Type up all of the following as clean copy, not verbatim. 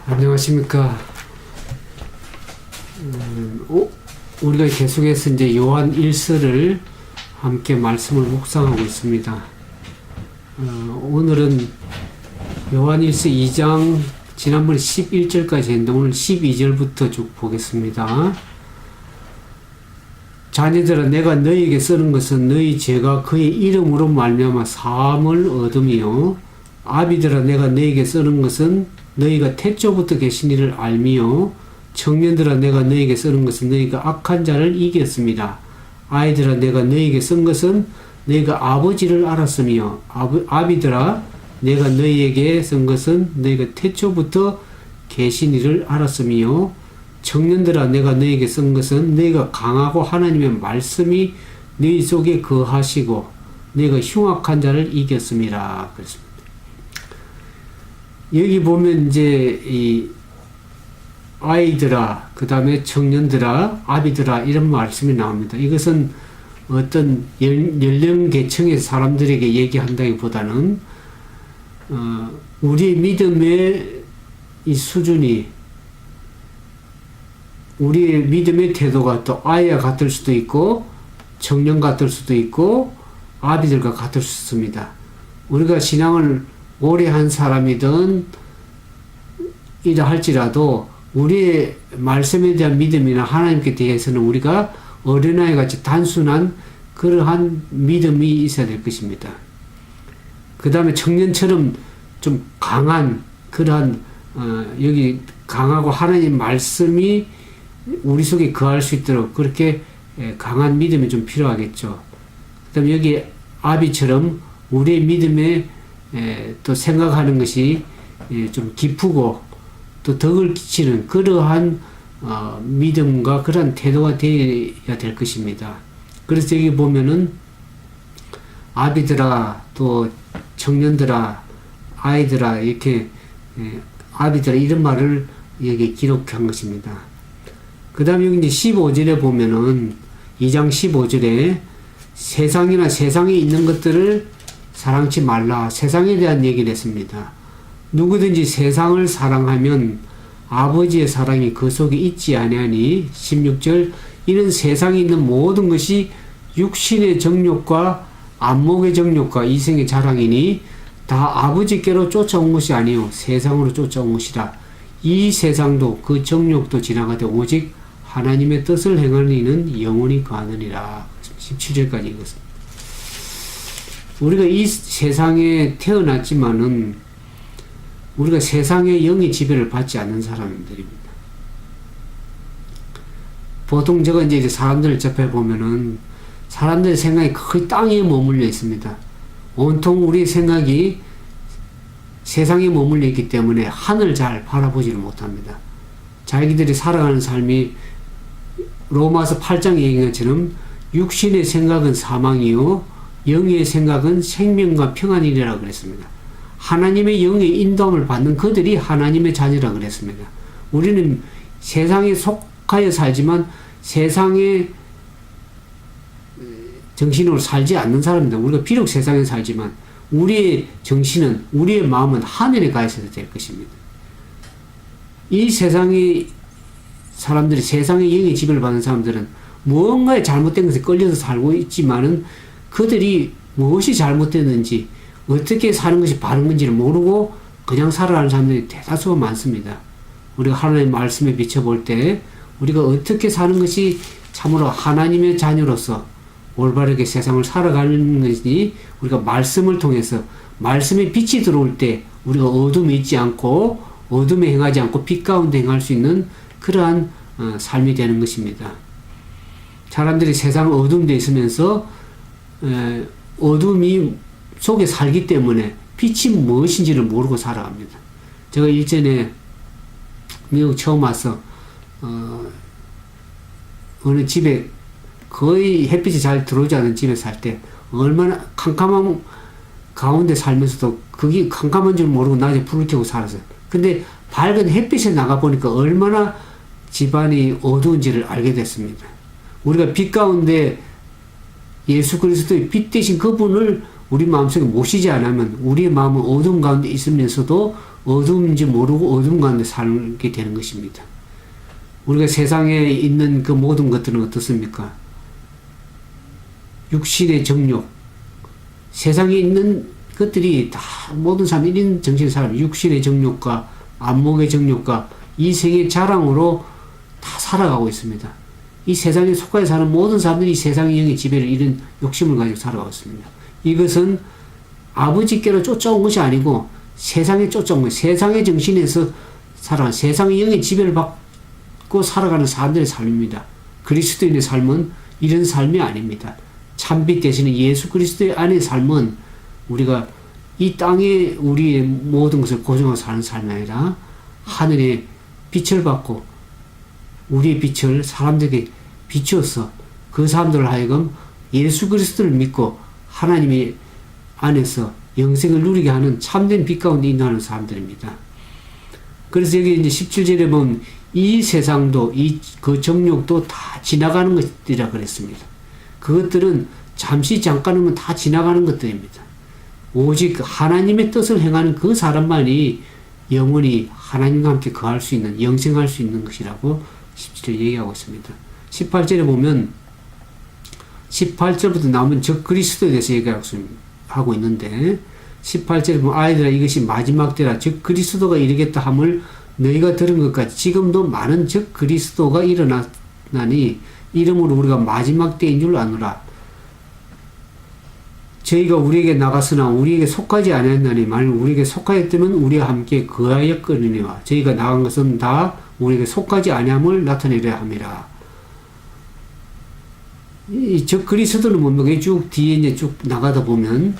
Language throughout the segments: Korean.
안녕하십니까. 우리가 계속해서 이제 요한 1서를 함께 말씀을 묵상하고 있습니다. 오늘은 요한 1서 2장 지난번에 11절까지 했는데 오늘 12절부터 쭉 보겠습니다. 자녀들아, 내가 너희에게 쓰는 것은 너희 죄가 그의 이름으로 말미암아 사함을 얻음이요, 아비들아, 내가 너희에게 쓰는 것은 너희가 태초부터 계신 이를 알미요, 청년들아, 내가 너희에게 쓰는 것은 너희가 악한 자를 이겼습니다. 아이들아, 내가 너희에게 쓴 것은 너희가 아버지를 알았으며, 아비들아, 내가 너희에게 쓴 것은 너희가 태초부터 계신 이를 알았으며, 청년들아, 내가 너희에게 쓴 것은 너희가 강하고 하나님의 말씀이 너희 속에 거하시고 너희가 흉악한 자를 이겼습니다. 그렇습니다. 여기 보면 이제 이 아이들아, 그 다음에 청년들아, 아비들아, 이런 말씀이 나옵니다. 이것은 어떤 연령 계층의 사람들에게 얘기한다기보다는 우리 믿음의 이 수준이, 우리의 믿음의 태도가 또 아이와 같을 수도 있고 청년 같을 수도 있고 아비들과 같을 수 있습니다. 우리가 신앙을 오래 한 사람이든 이라 할지라도 우리의 말씀에 대한 믿음이나 하나님께 대해서는 우리가 어린아이 같이 단순한 그러한 믿음이 있어야 될 것입니다. 그 다음에 청년처럼 좀 강한 그러한 여기 강하고 하나님 말씀이 우리 속에 거할 수 있도록 그렇게 강한 믿음이 좀 필요하겠죠. 그 다음에 여기 아비처럼 우리의 믿음에 또 생각하는 것이 좀 기쁘고 또 덕을 끼치는 그러한 믿음과 그러한 태도가 되어야 될 것입니다. 그래서 여기 보면은 아비들아, 또 청년들아, 아이들아, 이렇게 아비들아, 이런 말을 여기 기록한 것입니다. 그 다음에 여기 이제 15절에 보면은 2장 15절에 세상이나 세상에 있는 것들을 사랑치 말라, 세상에 대한 얘기를 했습니다. 누구든지 세상을 사랑하면 아버지의 사랑이 그 속에 있지 아니하니, 16절, 이는 세상에 있는 모든 것이 육신의 정욕과 안목의 정욕과 이생의 자랑이니 다 아버지께로 쫓아온 것이 아니요 세상으로 쫓아온 것이라. 이 세상도 그 정욕도 지나가되 오직 하나님의 뜻을 행하는 이는 영원히 거하느니라. 17절까지 읽었습니다. 우리가 이 세상에 태어났지만은 우리가 세상의 영의 지배를 받지 않는 사람들입니다. 보통 제가 이제 사람들을 접해보면은 사람들의 생각이 거의 땅에 머물러 있습니다. 온통 우리의 생각이 세상에 머물러 있기 때문에 하늘을 잘 바라보지를 못합니다. 자기들이 살아가는 삶이 로마서 8장 얘기한 것처럼 육신의 생각은 사망이요 영의 생각은 생명과 평안이라고 그랬습니다. 하나님의 영의 인도함을 받는 그들이 하나님의 자녀라고 그랬습니다. 우리는 세상에 속하여 살지만 세상의 정신으로 살지 않는 사람입니다. 우리가 비록 세상에 살지만 우리의 정신은, 우리의 마음은 하늘에 가 있어야 될 것입니다. 이 세상의 사람들이, 세상의 영의 지배를 받는 사람들은 무언가에 잘못된 것에 끌려서 살고 있지만은 그들이 무엇이 잘못됐는지, 어떻게 사는 것이 바른 건지를 모르고 그냥 살아가는 사람들이 대다수가 많습니다. 우리가 하나님의 말씀에 비춰볼 때 우리가 어떻게 사는 것이 참으로 하나님의 자녀로서 올바르게 세상을 살아가는 것이, 우리가 말씀을 통해서 말씀의 빛이 들어올 때 우리가 어둠에 있지 않고 어둠에 행하지 않고 빛 가운데 행할 수 있는 그러한 삶이 되는 것입니다. 사람들이 세상 어둠에 있으면서 어둠이 속에 살기 때문에 빛이 무엇인지를 모르고 살아갑니다. 제가 일전에 미국 처음 와서 어느 집에 거의 햇빛이 잘 들어오지 않은 집에 살 때 얼마나 캄캄한 가운데 살면서도 그게 캄캄한 줄 모르고 낮에 불을 켜고 살았어요. 근데 밝은 햇빛에 나가 보니까 얼마나 집안이 어두운지를 알게 됐습니다. 우리가 빛 가운데 예수 그리스도의 빛 대신 그분을 우리 마음속에 모시지 않으면 우리의 마음은 어두운 가운데 있으면서도 어둠인지 모르고 어둠 가운데 살게 되는 것입니다. 우리가 세상에 있는 그 모든 것들은 어떻습니까? 육신의 정욕, 세상에 있는 것들이 다 모든 사람, 1인 정신의 사람, 육신의 정욕과 안목의 정욕과 이생의 자랑으로 다 살아가고 있습니다. 이 세상에 속하여 사는 모든 사람들이 세상의 영의 지배를 이런 욕심을 가지고 살아가고 있습니다. 이것은 아버지께로 쫓아온 것이 아니고 세상에 쫓아온 거예요. 세상의 정신에서 살아가는, 세상의 영의 지배를 받고 살아가는 사람들의 삶입니다. 그리스도인의 삶은 이런 삶이 아닙니다. 참빛 대신에 예수 그리스도의 안의 삶은 우리가 이 땅에 우리의 모든 것을 고정하고 사는 삶이 아니라 하늘의 빛을 받고 우리의 빛을 사람들에게 비추어서 그 사람들을 하여금 예수 그리스도를 믿고 하나님의 안에서 영생을 누리게 하는 참된 빛 가운데 인도하는 사람들입니다. 그래서 여기 이제 17절에 보면 이 세상도 그 정욕도 다 지나가는 것들이라 그랬습니다. 그것들은 잠시 잠깐이면 다 지나가는 것들입니다. 오직 하나님의 뜻을 행하는 그 사람만이 영원히 하나님과 함께 거할 수 있는, 영생할 수 있는 것이라고 17절 얘기하고 있습니다. 18절에 보면 18절부터 나오면 저 그리스도에 대해서 얘기하고 있는데 18절에 보면 아이들아 이것이 마지막 때라 즉 그리스도가 이르겠다 함을 너희가 들은 것까지 지금도 많은 즉 그리스도가 일어나니 이름으로 우리가 마지막 때인 줄 아노라. 저희가 우리에게 나갔으나 우리에게 속하지 아니하였나니 만일 우리에게 속하였다면 우리와 함께 거하였거니와 저희가 나간 것은 다 우리에게 속하지 아니함을 나타내려 함이라. 저 그리스도는 뭡니까? 쭉 뒤에 이제 쭉 나가다 보면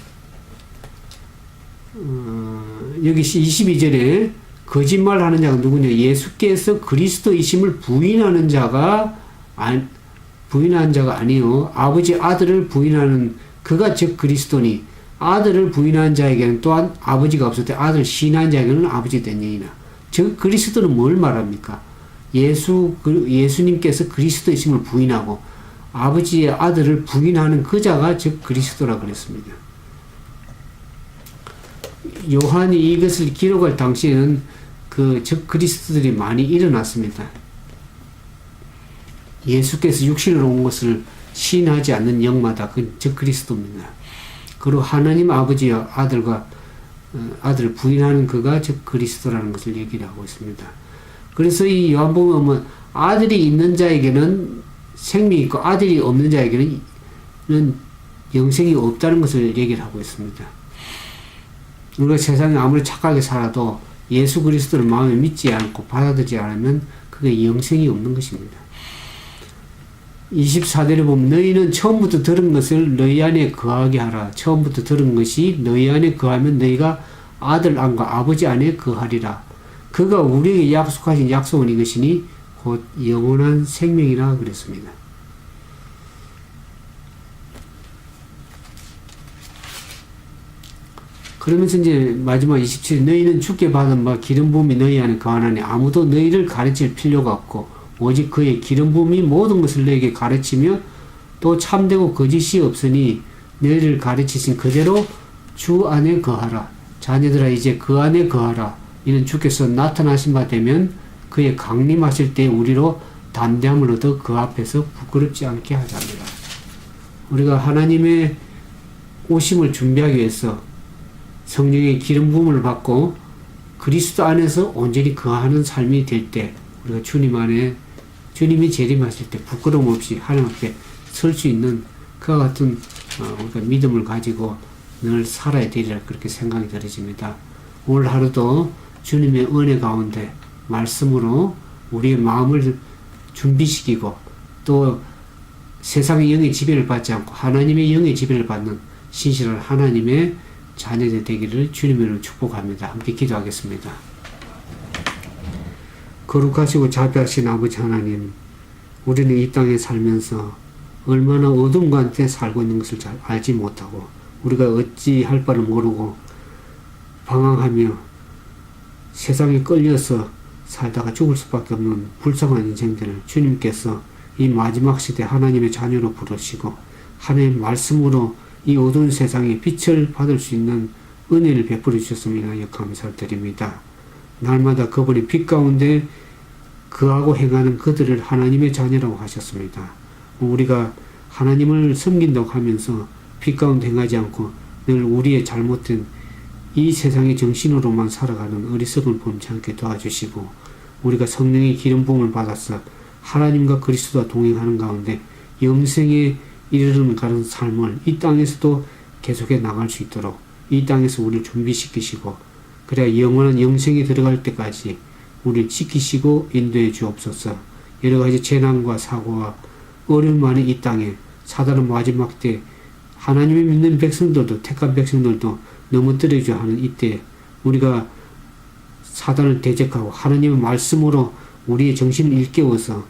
여기 22절에 거짓말하는 자가 누구냐? 예수께서 그리스도이심을 부인하는 자가 아니요 아버지 아들을 부인하는 그가 즉 그리스도니 아들을 부인한 자에게는 또한 아버지가 없을 때 아들을 시인한 자에게는 아버지 되니이나. 즉 그리스도는 뭘 말합니까? 예수님께서 그리스도이심을 부인하고 아버지의 아들을 부인하는 그 자가 즉 그리스도라 그랬습니다. 요한이 이것을 기록할 당시에는 그 즉 그리스도들이 많이 일어났습니다. 예수께서 육신으로 온 것을 시인하지 않는 영마다 그 즉 그리스도입니다. 그리고 하나님 아버지와 아들을 부인하는 그가 즉 그리스도라는 것을 얘기를 하고 있습니다. 그래서 이 요한복음에 보면 아들이 있는 자에게는 생명이 있고 아들이 없는 자에게는 영생이 없다는 것을 얘기를 하고 있습니다. 우리가 세상에 아무리 착하게 살아도 예수 그리스도를 마음에 믿지 않고 받아들이지 않으면 그게 영생이 없는 것입니다. 24절에 보면 너희는 처음부터 들은 것을 너희 안에 거하게 하라. 처음부터 들은 것이 너희 안에 거하면 너희가 아들 안과 아버지 안에 거하리라. 그가 우리에게 약속하신 약속은 이것이니 곧 영원한 생명이라 그랬습니다. 그러면서 이제 마지막 27절 너희는 주께 받은 바 기름 부음이 너희 안에 거하나니 아무도 너희를 가르칠 필요가 없고 오직 그의 기름 부음이 모든 것을 너희에게 가르치며 또 참되고 거짓이 없으니 너희를 가르치신 그대로 주 안에 거하라. 자녀들아 이제 그 안에 거하라. 이는 주께서 나타나신 바 되면 그의 강림하실 때 우리로 담대함을 얻어 그 앞에서 부끄럽지 않게 하자니라. 우리가 하나님의 오심을 준비하기 위해서 성령의 기름 부음을 받고 그리스도 안에서 온전히 거하는 삶이 될 때 우리가 주님 안에 주님이 재림하실 때 부끄러움 없이 하나님 앞에 설 수 있는 그와 같은 우리가 믿음을 가지고 늘 살아야 되리라 그렇게 생각이 들어집니다. 오늘 하루도 주님의 은혜 가운데 말씀으로 우리의 마음을 준비시키고 또 세상의 영의 지배를 받지 않고 하나님의 영의 지배를 받는 신실한 하나님의 자녀들 되기를 주님으로 축복합니다. 함께 기도하겠습니다. 거룩하시고 자비하신 아버지 하나님, 우리는 이 땅에 살면서 얼마나 어둠 가운데 살고 있는 것을 잘 알지 못하고 우리가 어찌 할 바를 모르고 방황하며 세상에 끌려서 살다가 죽을 수밖에 없는 불쌍한 인생들을 주님께서 이 마지막 시대 하나님의 자녀로 부르시고 하나님의 말씀으로 이 어두운 세상에 빛을 받을 수 있는 은혜를 베풀어 주셨음을 인하여 감사를 드립니다. 날마다 그분의 빛 가운데 그하고 행하는 그들을 하나님의 자녀라고 하셨습니다. 우리가 하나님을 섬긴다고 하면서 빛 가운데 행하지 않고 늘 우리의 잘못된 이 세상의 정신으로만 살아가는 어리석은 범치 않게 도와주시고, 우리가 성령의 기름 부음을 받아서 하나님과 그리스도와 동행하는 가운데 영생에 이르는 가는 삶을 이 땅에서도 계속해 나갈 수 있도록 이 땅에서 우리를 준비시키시고, 그래야 영원한 영생에 들어갈 때까지 우리를 지키시고 인도해 주옵소서. 여러 가지 재난과 사고와 어려움 많은 이 땅에 사단은 마지막 때 하나님을 믿는 백성들도, 택한 백성들도 넘어뜨리려 하는 이때 우리가 사단을 대적하고 하나님의 말씀으로 우리의 정신을 일깨워서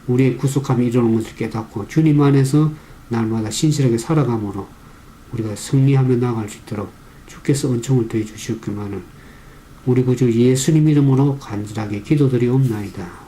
우리의 구속함이 이루는 것을 깨닫고 주님 안에서 날마다 신실하게 살아감으로 우리가 승리하며 나아갈 수 있도록 주께서 은총을 더해 주시옵기만을 우리 구주 예수님 이름으로 간절하게 기도드리옵나이다.